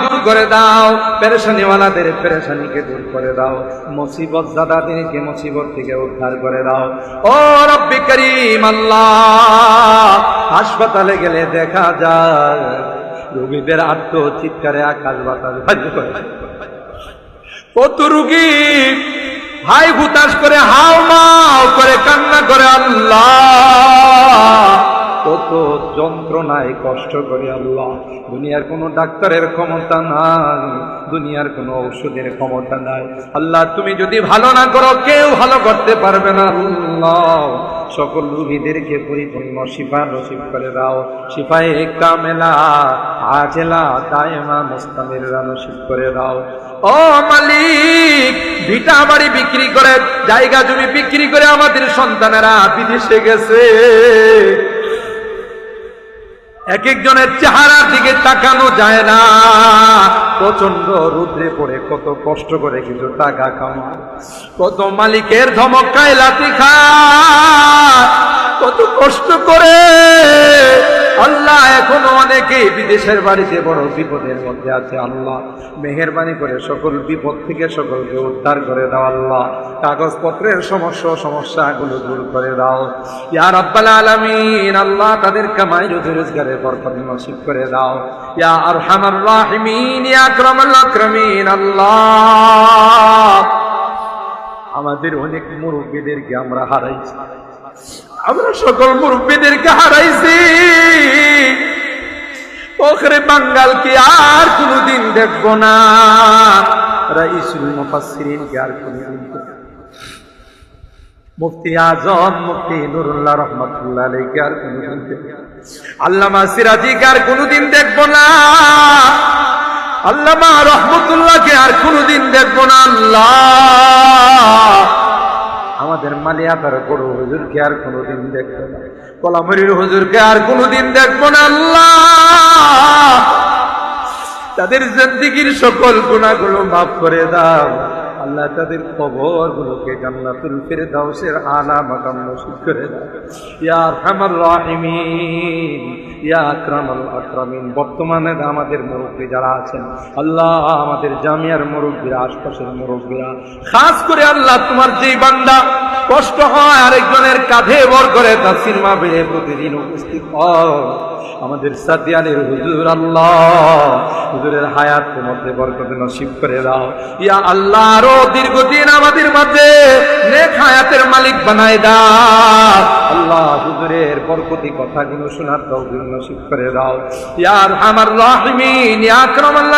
দূর করে দাও, পেরেশানিওয়ালাদের পেরেশানিকে দূর করে দাও, মুসিবত জাদাদেরকে মুসিবত থেকে উদ্ধার করে দাও। ও রব্বি করিম আল্লাহ, হাসপাতালে গেলে দেখা যায় রোগীদের আত্ম চিৎকারে আকাশ বাতাস ভারী করে। কত রোগী হাই হুতাশ করে হাও মাও করে কান্না করে আল্লাহ, কত যন্ত্রণায় কষ্ট করে আল্লাহ। দুনিয়ার কোনো ডাক্তারের ক্ষমতা নাই, দুনিয়ার কোনো ঔষধের ক্ষমতা নাই আল্লাহ। তুমি যদি ভালো না করো কেউ ভালো করতে পারবে না আল্লাহ। সকল রোগীদেরকে পরিপূর্ণ শিফা নসিব করে দাও, শিফায়ে কামেলা আজেলা দায়েমা মুস্তামিররা নসিব করে দাও। ও মালিক, ভিটা বাড়ি বিক্রি করে, জায়গা জমি বিক্রি করে আমাদের সন্তানেরা বিদেশে গেছে। এক একজনের চেহারার দিকে তাকানো যায় না, প্রচন্ড রুদ্রে পড়ে কত কষ্ট করে কিছু টাকা কামায়, কত মালিকের ধমক খায়, লাথি খায়, কত কষ্ট করে আল্লাহ। এখনো অনেকেই বিদেশের বাড়িতে বড় বিপদের মধ্যে আছে আল্লাহ। মেহেরবানি করে সকল বিপদ থেকে সকলকে উদ্ধার করে দাও আল্লাহ। কাগজপত্রের সমস্যাগুলো দূর করে দাও ইয়া রাব্বাল আলামিন। আল্লাহ তাদের কামাই রুজি রোজগারে বরকত নসিব করে দাও ইয়া আরহামার রাহিমিন, ইয়া আকরামাল আকরামিন। আল্লাহ আমাদের অনেক মুরব্বিদেরকে আমরা হারাইছি, আমরা সকল মুরব্বিদেরকে হারাইছি। ওখরে বাঙ্গালকে আর কোনদিন দেখব না, রাইসুল মুফাসসিরিনকে আর কোনদিন দেখব না, মুফতি আজম মুফতি নুরুল্লাহ রহমাতুল্লাহ আলাইহি আর কোনদিন দেখব না, আল্লামা সিরাজিকে আর কোনদিন দেখব না, আল্লামা রহমাতুল্লাহকে আর কোনদিন দেখব না আল্লাহ। আমাদের মালিয়াতার বড় হুজুরকে আর কোনদিন দেখবো না, কলামরির হুজুরকে আর কোনদিন দেখবো না আল্লাহ। তাদের জিন্দেগীর সকল গুনাহগুলো মাফ করে দাও আল্লাহ। তাদের কবরগুলোকে জান্নাতুল ফিরদাউসের আলা মাকাম নসিব করে দাও ইয়া আরহামার রাহিমিন, ইয়া আকরামাল আকরামিন। বর্তমানে আমাদের মুরব্বী যারা আছেন আল্লাহ, আমাদের জামিয়ার মুরব্বীরা, আশপাশের মুরব্বীরা, খাস করে আল্লাহ তোমার যেই বান্দা কষ্ট হয় আরেকজনের কাঁধে ভর করে তাফসীর মাহফিলে প্রতিদিন উপস্থিত হয়, আমাদের সাদিয়ালের হুজুর আল্লাহ, হুজুরের হায়াতের মধ্যে বরকত নসিব করে দাও ইয়া আল্লাহ। আরো দীর্ঘদিন আমাদের মাঝে নেক হায়াতের মালিক বানায় দাও আল্লাহ। হুজুরের বরকতি কথাগুলো শোনার তৌফিক নসিব করে দাও ইয়া আরহামার রাহিমিন, ইয়া আকরামাল